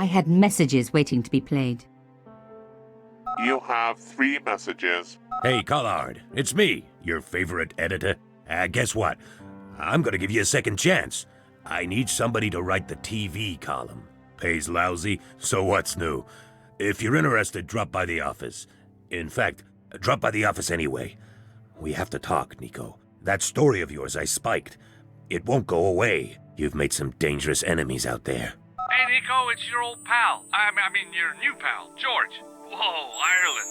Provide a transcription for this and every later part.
had messages waiting to be played. You have 3 messages. Hey, Collard, it's me, your favorite editor. Guess what? I'm gonna give you a second chance. I need somebody to write the TV column. Pays lousy, so what's new? If you're interested, drop by the office. In fact, drop by the office anyway. We have to talk, Nico. That story of yours I spiked. It won't go away. You've made some dangerous enemies out there. Hey, Nico, it's your old pal. I mean, your new pal, George. Whoa, Ireland.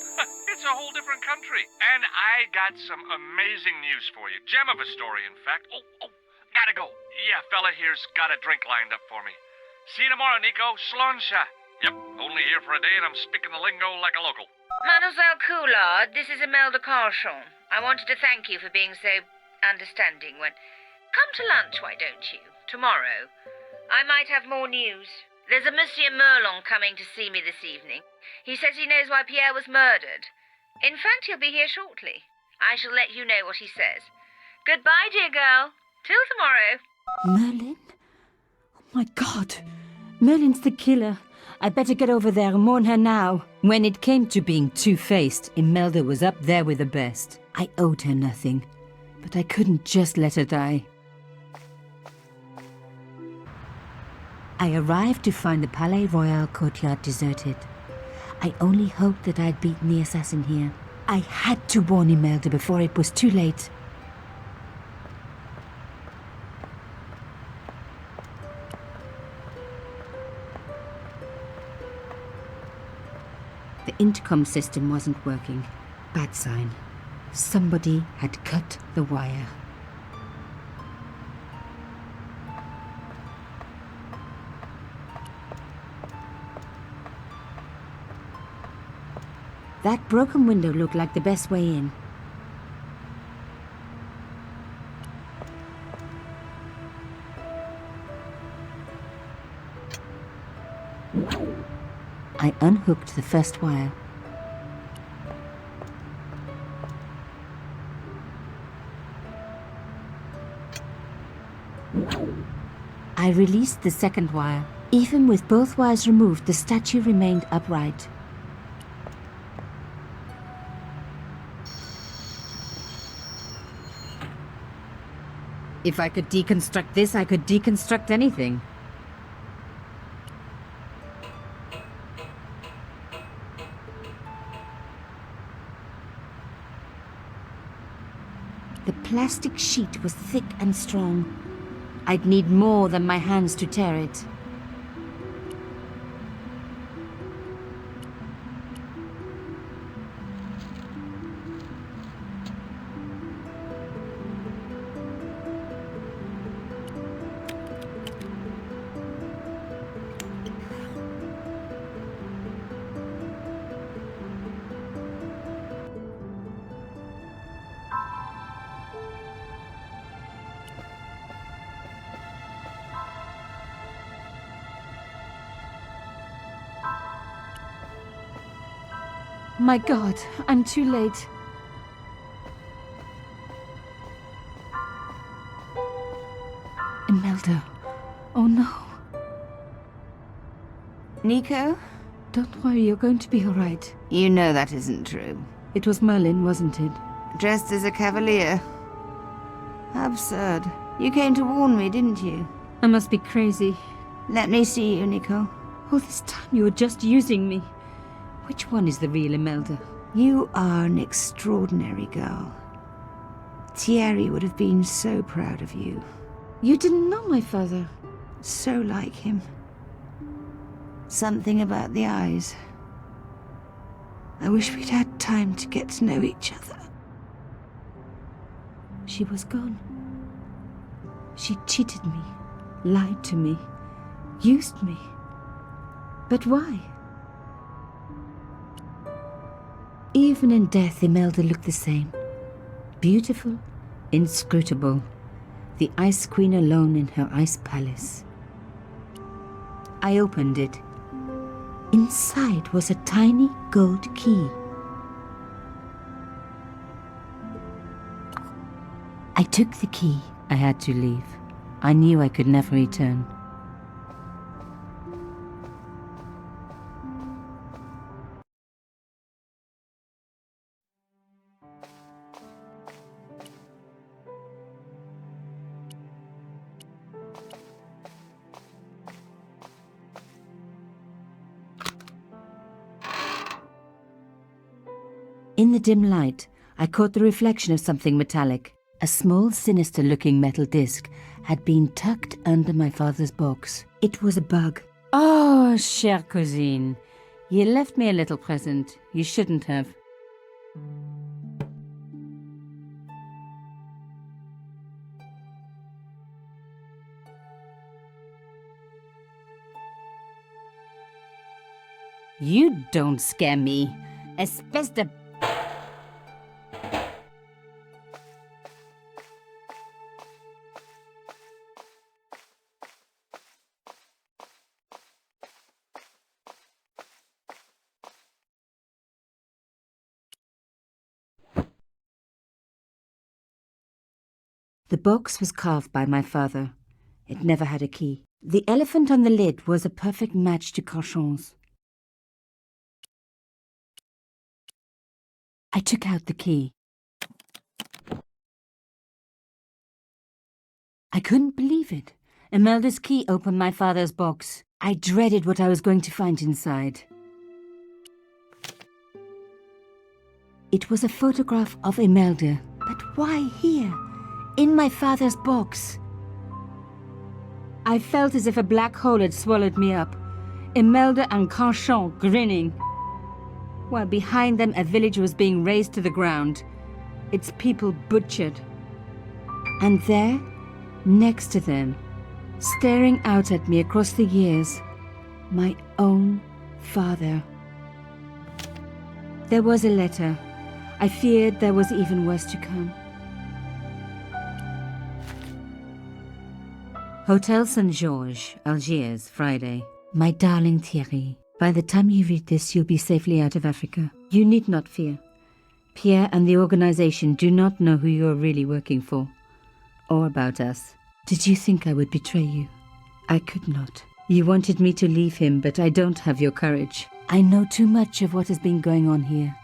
It's a whole different country. And I got some amazing news for you. Gem of a story, in fact. Oh, gotta go. Yeah, fella here's got a drink lined up for me. See you tomorrow, Nico. Slàinte. Yep, only here for a day and I'm speaking the lingo like a local. Mademoiselle Coulard, this is Imelda Carchon. I wanted to thank you for being so understanding when... Come to lunch, why don't you? Tomorrow. I might have more news. There's a Monsieur Merlon coming to see me this evening. He says he knows why Pierre was murdered. In fact, he'll be here shortly. I shall let you know what he says. Goodbye, dear girl. Till tomorrow. Merlin? Oh my God. Merlin's the killer. I better get over there and warn her now. When it came to being two-faced, Imelda was up there with the best. I owed her nothing, but I couldn't just let her die. I arrived to find the Palais Royal courtyard deserted. I only hoped that I'd beaten the assassin here. I had to warn Imelda before it was too late. The intercom system wasn't working. Bad sign. Somebody had cut the wire. That broken window looked like the best way in. I unhooked the first wire. I released the second wire. Even with both wires removed, the statue remained upright. If I could deconstruct this, I could deconstruct anything. The plastic sheet was thick and strong. I'd need more than my hands to tear it. My God, I'm too late. Imelda. Oh no. Nico? Don't worry, you're going to be all right. You know that isn't true. It was Merlin, wasn't it? Dressed as a cavalier. Absurd. You came to warn me, didn't you? I must be crazy. Let me see you, Nico. All this time you were just using me. Which one is the real Imelda? You are an extraordinary girl. Thierry would have been so proud of you. You didn't know my father. So like him. Something about the eyes. I wish we'd had time to get to know each other. She was gone. She cheated me, lied to me, used me. But why? Even in death, Imelda looked the same. Beautiful, inscrutable. The Ice Queen alone in her ice palace. I opened it. Inside was a tiny gold key. I took the key. I had to leave. I knew I could never return. In the dim light, I caught the reflection of something metallic. A small, sinister-looking metal disc had been tucked under my father's box. It was a bug. Oh, chère cousine, you left me a little present. You shouldn't have. You don't scare me. Espèce de... The box was carved by my father. It never had a key. The elephant on the lid was a perfect match to Carchon's. I took out the key. I couldn't believe it. Imelda's key opened my father's box. I dreaded what I was going to find inside. It was a photograph of Imelda. But why here? In my father's box. I felt as if a black hole had swallowed me up. Imelda and Carchon grinning, while behind them a village was being razed to the ground, its people butchered. And there, next to them, staring out at me across the years, my own father. There was a letter. I feared there was even worse to come. Hotel St. Georges, Algiers, Friday. My darling Thierry, by the time you read this, you'll be safely out of Africa. You need not fear. Pierre and the organization do not know who you're really working for, or about us. Did you think I would betray you? I could not. You wanted me to leave him, but I don't have your courage. I know too much of what has been going on here.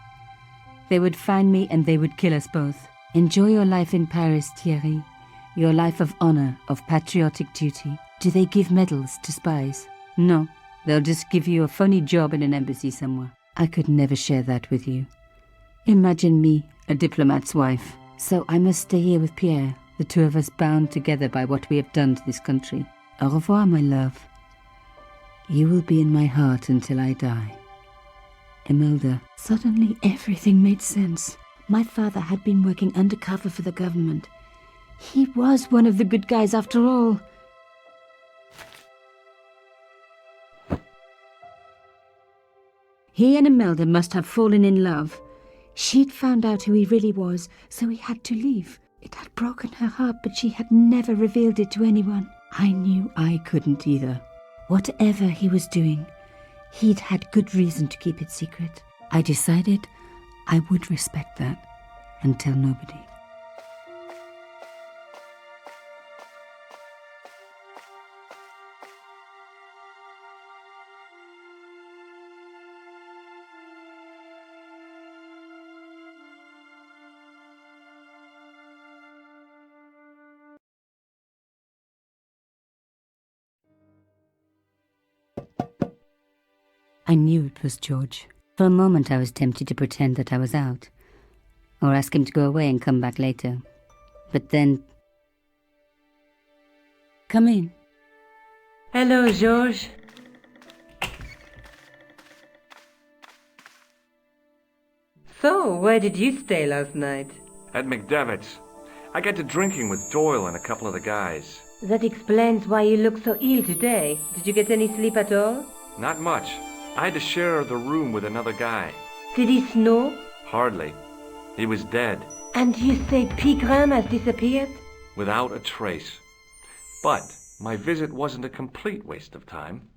They would find me and they would kill us both. Enjoy your life in Paris, Thierry. Your life of honor, of patriotic duty. Do they give medals to spies? No, they'll just give you a phony job in an embassy somewhere. I could never share that with you. Imagine me, a diplomat's wife. So I must stay here with Pierre, the two of us bound together by what we have done to this country. Au revoir, my love. You will be in my heart until I die. Imelda. Suddenly everything made sense. My father had been working undercover for the government. He was one of the good guys after all. He and Imelda must have fallen in love. She'd found out who he really was, so he had to leave. It had broken her heart, but she had never revealed it to anyone. I knew I couldn't either. Whatever he was doing, he'd had good reason to keep it secret. I decided I would respect that and tell nobody. I knew it was George. For a moment I was tempted to pretend that I was out, or ask him to go away and come back later. But then... Come in. Hello, George. So, where did you stay last night? At McDevitt's. I got to drinking with Doyle and a couple of the guys. That explains why you look so ill today. Did you get any sleep at all? Not much. I had to share the room with another guy. Did he snore? Hardly. He was dead. And you say Pigram has disappeared? Without a trace. But my visit wasn't a complete waste of time.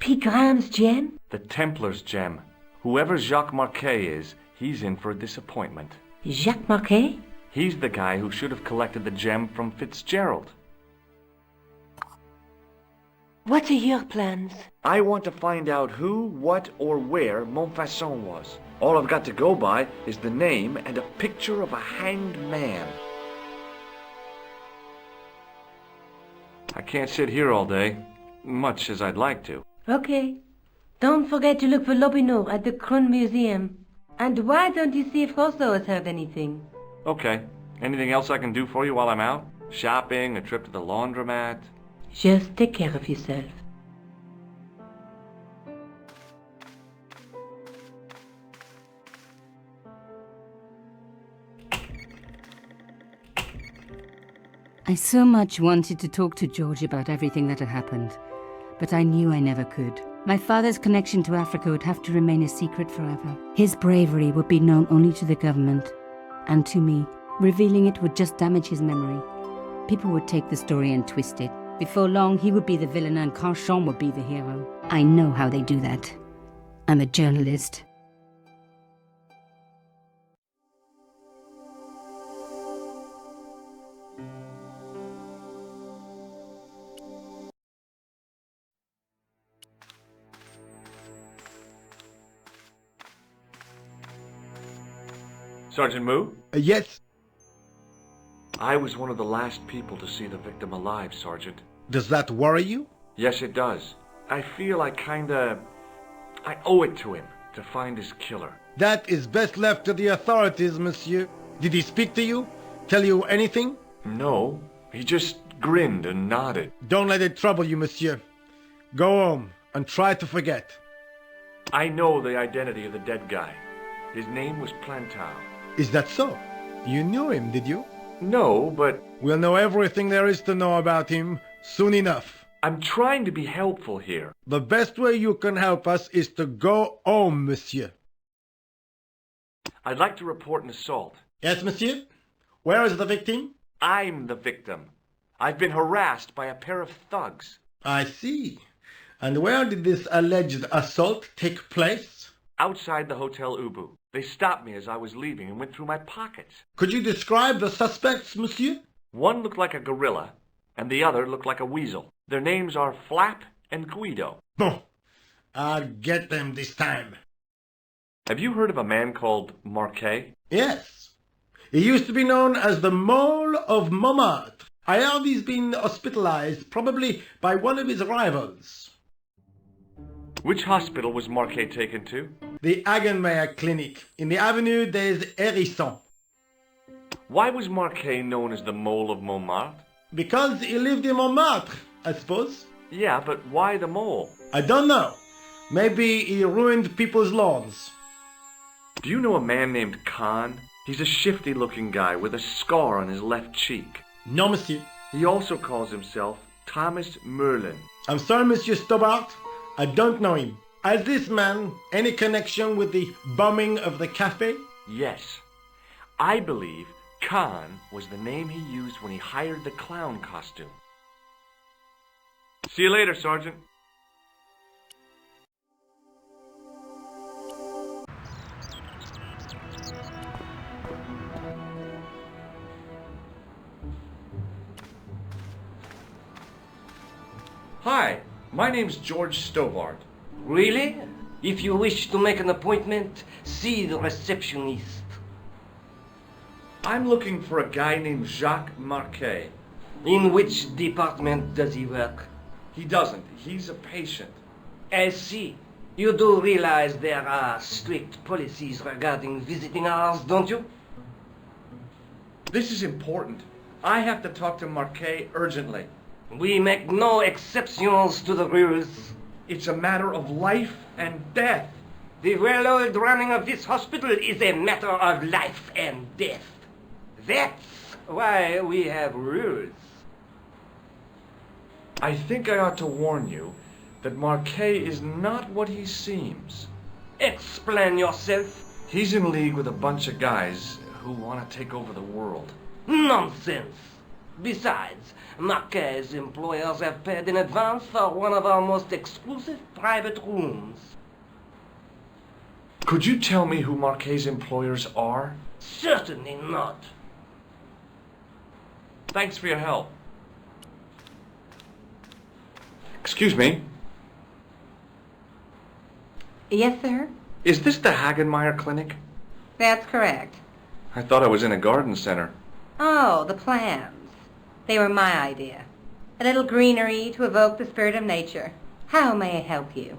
Pigram's gem? The Templars' gem. Whoever Jacques Marquet is, he's in for a disappointment. Jacques Marquet? He's the guy who should have collected the gem from Fitzgerald. What are your plans? I want to find out who, what, or where Montfaucon was. All I've got to go by is the name and a picture of a hanged man. I can't sit here all day, much as I'd like to. Okay. Don't forget to look for Lopinot at the Krun Museum. And why don't you see if Rosso has heard anything? Okay. Anything else I can do for you while I'm out? Shopping, a trip to the laundromat? Just take care of yourself. I so much wanted to talk to George about everything that had happened, but I knew I never could. My father's connection to Africa would have to remain a secret forever. His bravery would be known only to the government and to me. Revealing it would just damage his memory. People would take the story and twist it. Before long, he would be the villain and Carchon would be the hero. I know how they do that. I'm a journalist. Sergeant Moo? Yes. I was one of the last people to see the victim alive, Sergeant. Does that worry you? Yes, it does. I feel I owe it to him to find his killer. That is best left to the authorities, monsieur. Did he speak to you? Tell you anything? No, he just grinned and nodded. Don't let it trouble you, monsieur. Go home and try to forget. I know the identity of the dead guy. His name was Plantow. Is that so? You knew him, did you? No, but We'll know everything there is to know about him soon enough. I'm trying to be helpful here. The best way you can help us is to go home, monsieur. I'd like to report an assault. Yes, monsieur? Where is the victim? I'm the victim. I've been harassed by a pair of thugs. I see. And where did this alleged assault take place? Outside the Hotel Ubu. They stopped me as I was leaving and went through my pockets. Could you describe the suspects, monsieur? One looked like a gorilla, and the other looked like a weasel. Their names are Flap and Guido. Bon. I'll get them this time. Have you heard of a man called Marquet? Yes. He used to be known as the Mole of Montmartre. I heard he's been hospitalized, probably by one of his rivals. Which hospital was Marquet taken to? The Hagenmeyer Clinic, in the Avenue des Hérissons. Why was Marquet known as the Mole of Montmartre? Because he lived in Montmartre, I suppose. Yeah, but why the mole? I don't know. Maybe he ruined people's lawns. Do you know a man named Khan? He's a shifty-looking guy with a scar on his left cheek. No, monsieur. He also calls himself Thomas Merlin. I'm sorry, Monsieur Stobart. I don't know him. Has this man any connection with the bombing of the cafe? Yes. I believe Khan was the name he used when he hired the clown costume. See you later, Sergeant. Hi, my name's George Stobart. Really? If you wish to make an appointment, see the receptionist. I'm looking for a guy named Jacques Marquet. In which department does he work? He doesn't. He's a patient. I see. You do realize there are strict policies regarding visiting hours, don't you? This is important. I have to talk to Marquet urgently. We make no exceptions to the rules. It's a matter of life and death. The well-oiled running of this hospital is a matter of life and death. That's why we have rules. I think I ought to warn you that Marquet is not what he seems. Explain yourself. He's in league with a bunch of guys who want to take over the world. Nonsense. Besides, Marquet's employers have paid in advance for one of our most exclusive private rooms. Could you tell me who Marquet's employers are? Certainly not. Thanks for your help. Excuse me. Yes, sir? Is this the Hagenmeyer Clinic? That's correct. I thought I was in a garden center. Oh, the plants. They were my idea. A little greenery to evoke the spirit of nature. How may I help you?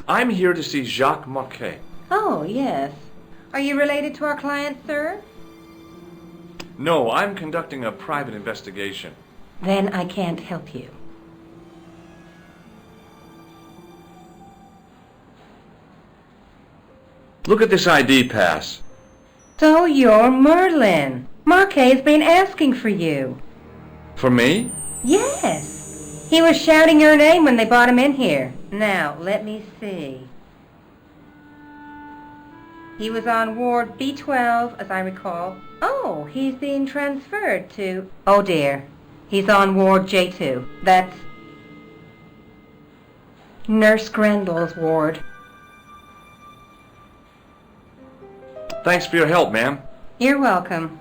I'm here to see Jacques Marquet. Oh, yes. Are you related to our client, sir? No, I'm conducting a private investigation. Then I can't help you. Look at this ID pass. So you're Merlin. Marquet's been asking for you. For me? Yes. He was shouting your name when they brought him in here. Now, let me see. He was on Ward B12, as I recall. Oh, he's being transferred to... Oh, dear. He's on Ward J2. That's Nurse Grendel's ward. Thanks for your help, ma'am. You're welcome.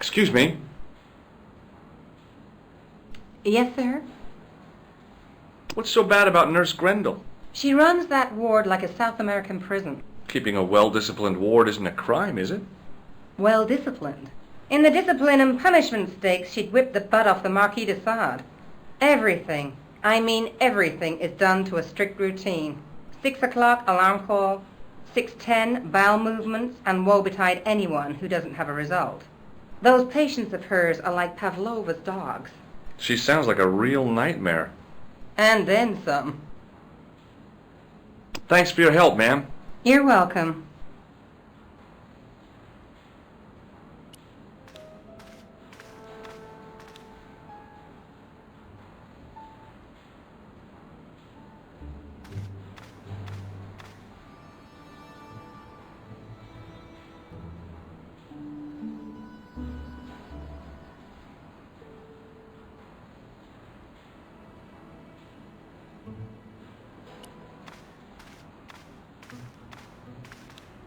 Excuse me. Yes, sir? What's so bad about Nurse Grendel? She runs that ward like a South American prison. Keeping a well-disciplined ward isn't a crime, is it? Well disciplined. In the discipline and punishment stakes, she'd whip the butt off the Marquis de Sade. Everything, I mean everything, is done to a strict routine. 6 o'clock alarm call, 6:10 bowel movements, and woe betide anyone who doesn't have a result. Those patients of hers are like Pavlova's dogs. She sounds like a real nightmare. And then some. Thanks for your help, ma'am. You're welcome.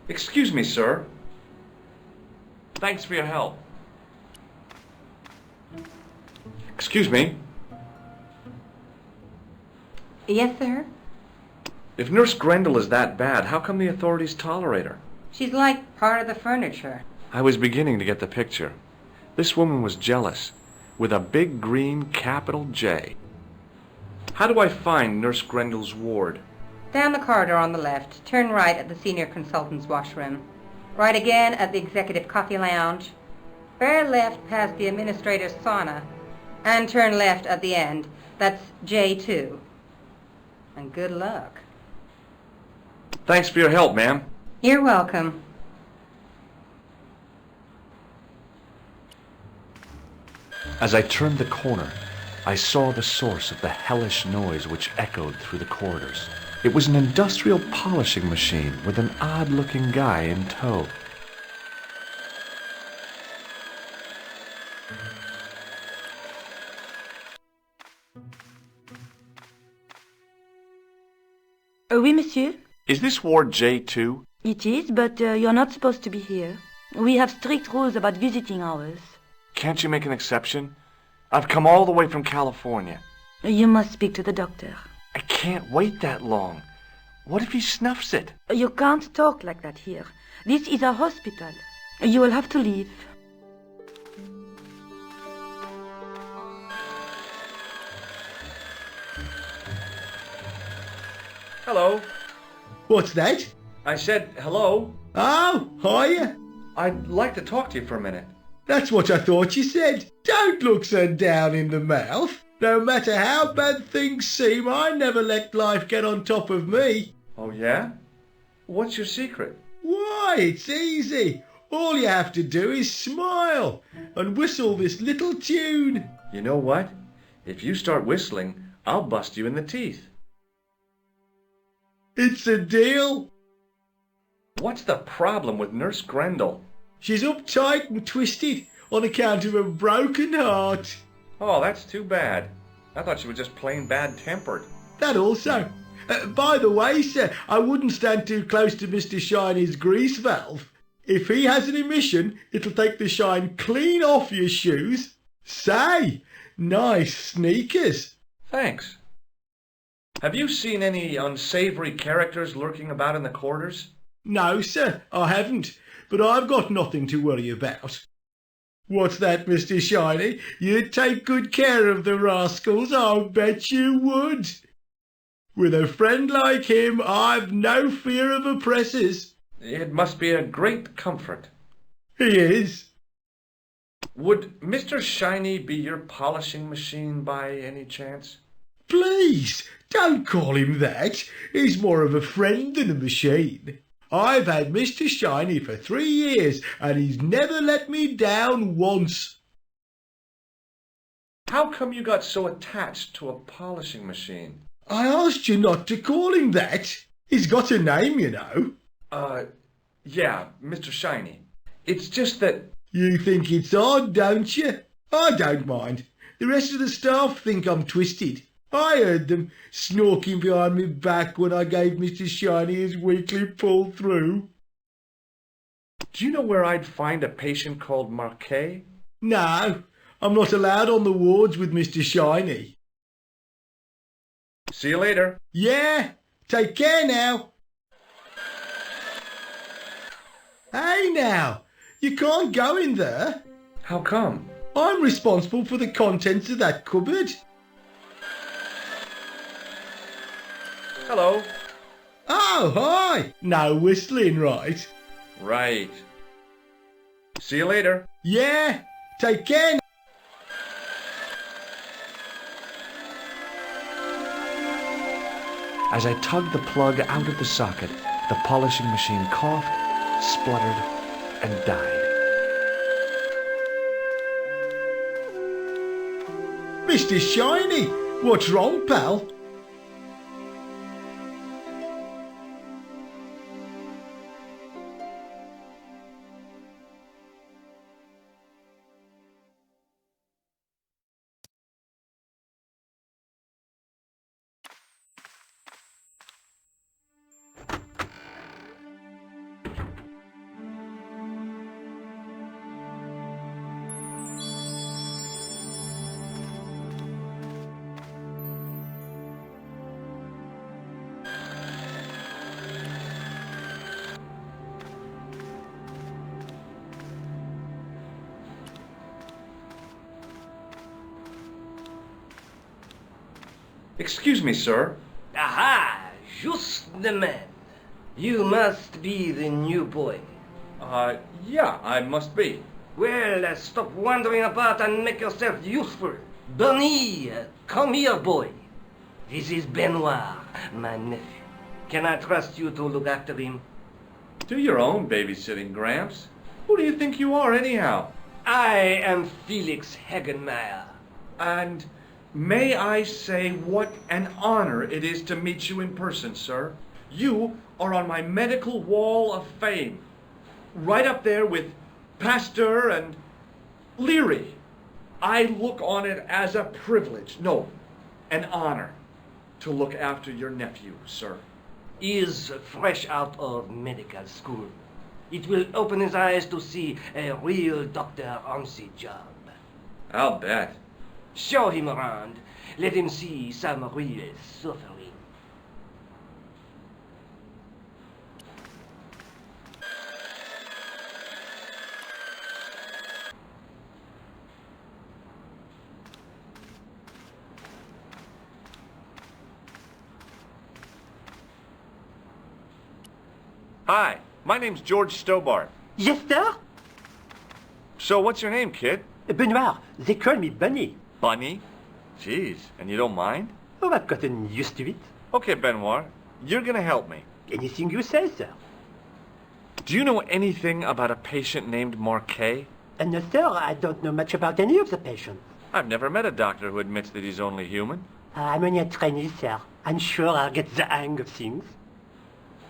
Excuse me, sir. Thanks for your help. Excuse me. Yes, sir? If Nurse Grendel is that bad, how come the authorities tolerate her? She's like part of the furniture. I was beginning to get the picture. This woman was jealous, with a big green capital J. How do I find Nurse Grendel's ward? Down the corridor on the left, turn right at the senior consultant's washroom. Right again at the executive coffee lounge. Bear left past the administrator's sauna. And turn left at the end. That's J2. And good luck. Thanks for your help, ma'am. You're welcome. As I turned the corner, I saw the source of the hellish noise which echoed through the corridors. It was an industrial polishing machine with an odd-looking guy in tow. Oui, monsieur. Is this Ward J2? It is, but you're not supposed to be here. We have strict rules about visiting hours. Can't you make an exception? I've come all the way from California. You must speak to the doctor. I can't wait that long. What if he snuffs it? You can't talk like that here. This is a hospital. You will have to leave. Hello. What's that? I said hello. Oh, hiya. I'd like to talk to you for a minute. That's what I thought you said. Don't look so down in the mouth. No matter how bad things seem, I never let life get on top of me. Oh, yeah? What's your secret? Why, it's easy. All you have to do is smile and whistle this little tune. You know what? If you start whistling, I'll bust you in the teeth. It's a deal. What's the problem with Nurse Grendel? She's uptight and twisted on account of a broken heart. Oh, that's too bad. I thought she was just plain bad-tempered. That also. By the way, sir, I wouldn't stand too close to Mr. Shiny's grease valve. If he has an emission, it'll take the shine clean off your shoes. Say, nice sneakers. Thanks. Have you seen any unsavory characters lurking about in the quarters? No, sir, I haven't, but I've got nothing to worry about. What's that, Mr. Shiny? You'd take good care of the rascals, I'll bet you would. With a friend like him, I've no fear of oppressors. It must be a great comfort. He is. Would Mr. Shiny be your polishing machine by any chance? Please, don't call him that. He's more of a friend than a machine. I've had Mr. Shiny for 3 years, and he's never let me down once. How come you got so attached to a polishing machine? I asked you not to call him that. He's got a name, you know. Yeah, Mr. Shiny. It's just that... You think it's odd, don't you? I don't mind. The rest of the staff think I'm twisted. I heard them snorking behind me back when I gave Mr. Shiny his weekly pull-through. Do you know where I'd find a patient called Marquet? No, I'm not allowed on the wards with Mr. Shiny. See you later. Yeah, take care now. Hey now, you can't go in there. How come? I'm responsible for the contents of that cupboard. Hello. Oh, hi. No whistling, right? Right. See you later. Yeah, take care. As I tugged the plug out of the socket, the polishing machine coughed, spluttered, and died. Mr. Shiny, what's wrong, pal? Excuse me, sir. Aha! Just the man. You must be the new boy. Yeah, I must be. Well, stop wandering about and make yourself useful. Bunny, come here, boy. This is Benoit, my nephew. Can I trust you to look after him? Do your own babysitting, Gramps. Who do you think you are, anyhow? I am Felix Hagenmeyer. And may I say what an honor it is to meet you in person, sir. You are on my medical wall of fame. Right up there with Pasteur and Leary. I look on it as a privilege, no, an honor, to look after your nephew, sir. He is fresh out of medical school. It will open his eyes to see a real doctor on the job. I'll bet. Show him around. Let him see some real suffering. Hi, my name's George Stobart. Yes, sir? So what's your name, kid? Benoit. They call me Bunny. Bunny? Jeez, and you don't mind? Oh, I've gotten used to it. Okay, Benoit, you're gonna help me. Anything you say, sir. Do you know anything about a patient named Marquet? No, sir, I don't know much about any of the patients. I've never met a doctor who admits that he's only human. I'm only a trainee, sir. I'm sure I'll get the hang of things.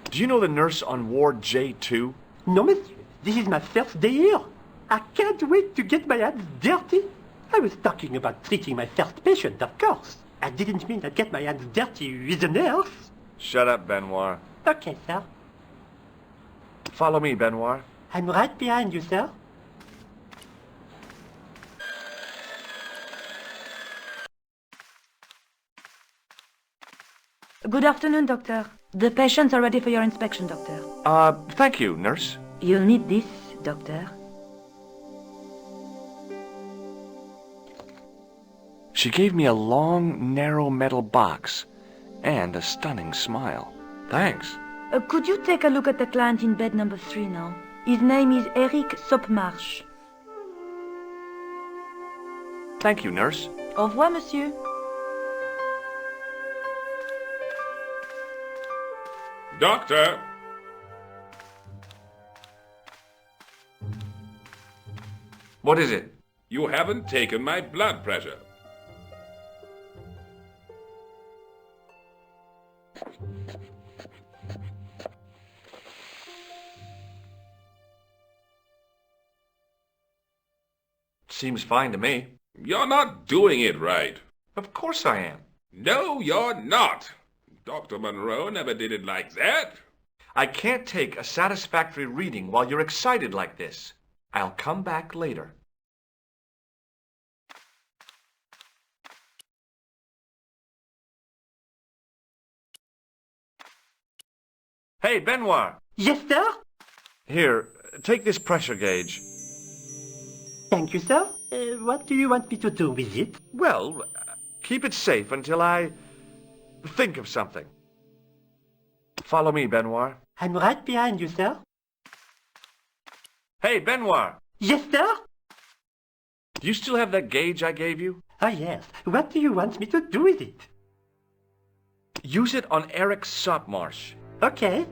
Do you know the nurse on Ward J2? No, monsieur. This is my first day here. I can't wait to get my hands dirty. I was talking about treating my first patient, of course. I didn't mean I'd get my hands dirty with a nurse. Shut up, Benoit. Okay, sir. Follow me, Benoit. I'm right behind you, sir. Good afternoon, doctor. The patients are ready for your inspection, doctor. Thank you, nurse. You'll need this, doctor. She gave me a long, narrow metal box and a stunning smile. Thanks. Could you take a look at the client in bed number 3 now? His name is Eric Sopmarsh. Thank you, nurse. Au revoir, monsieur. Doctor! What is it? You haven't taken my blood pressure. Seems fine to me. You're not doing it right. Of course I am. No, you're not. Dr. Monroe never did it like that. I can't take a satisfactory reading while you're excited like this. I'll come back later. Hey, Benoit! Yes, sir? Here, take this pressure gauge. Thank you, sir. What do you want me to do with it? Well, keep it safe until I think of something. Follow me, Benoit. I'm right behind you, sir. Hey, Benoit! Yes, sir? Do you still have that gauge I gave you? Ah, yes. What do you want me to do with it? Use it on Eric Sopmarsh. Okay.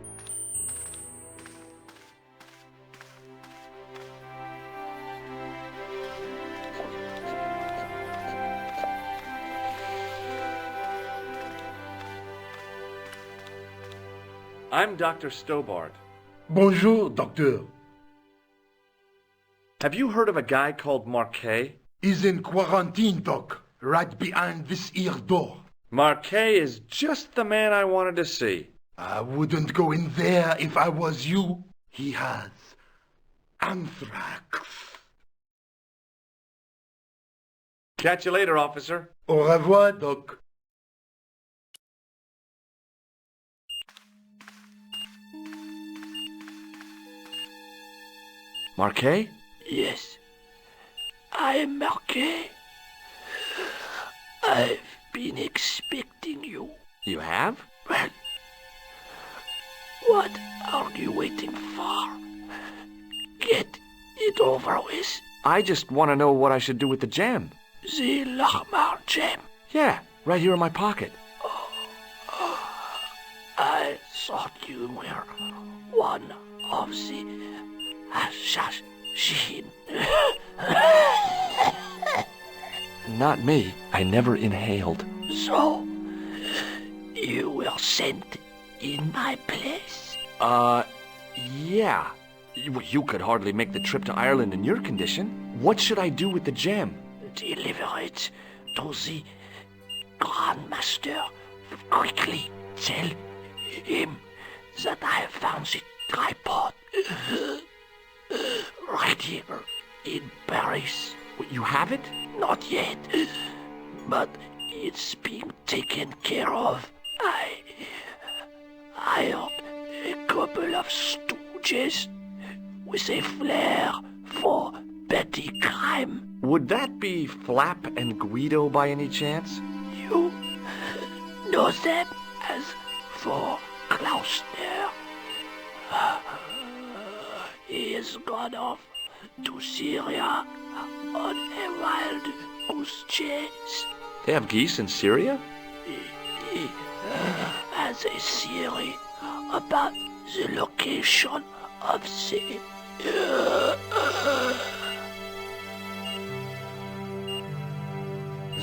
I'm Dr. Stobart. Bonjour, docteur. Have you heard of a guy called Marquet? He's in quarantine, doc, right behind this here door. Marquet is just the man I wanted to see. I wouldn't go in there if I was you. He has anthrax. Catch you later, officer. Au revoir, doc. Marquet? Yes, I am Marquet. I've been expecting you. You have? Well, what are you waiting for? Get it over with. I just want to know what I should do with the gem. The Lahmar gem. Yeah, right here in my pocket. I thought you were one of the assassin. Not me. I never inhaled. So, you were sent in my place? Yeah. You could hardly make the trip to Ireland in your condition. What should I do with the gem? Deliver it to the Grandmaster. Quickly tell him that I have found the tripod. Right here in Paris. You have it? Not yet, but it's being taken care of. I hired a couple of stooges with a flair for petty crime. Would that be Flap and Guido by any chance? You know them as for Klausner. He has gone off to Syria on a wild goose chase. They have geese in Syria? He has a theory about the location of the...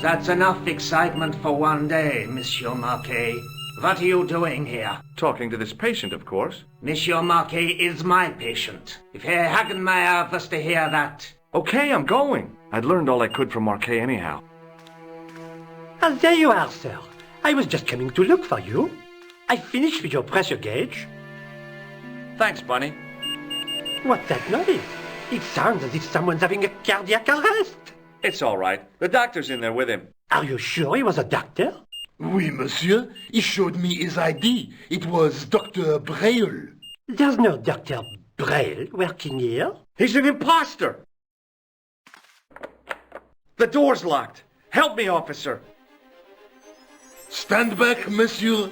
That's enough excitement for one day, Monsieur Marquet. What are you doing here? Talking to this patient, of course. Monsieur Marquet is my patient. If Herr Hagenmeyer was to hear that... Okay, I'm going. I'd learned all I could from Marquet anyhow. Ah, there you are, sir. I was just coming to look for you. I finished with your pressure gauge. Thanks, Bunny. What's that noise? It sounds as if someone's having a cardiac arrest. It's all right. The doctor's in there with him. Are you sure he was a doctor? Oui, monsieur. He showed me his ID. It was Dr. Braille. There's no Dr. Braille working here. He's an imposter! The door's locked. Help me, officer. Stand back, monsieur.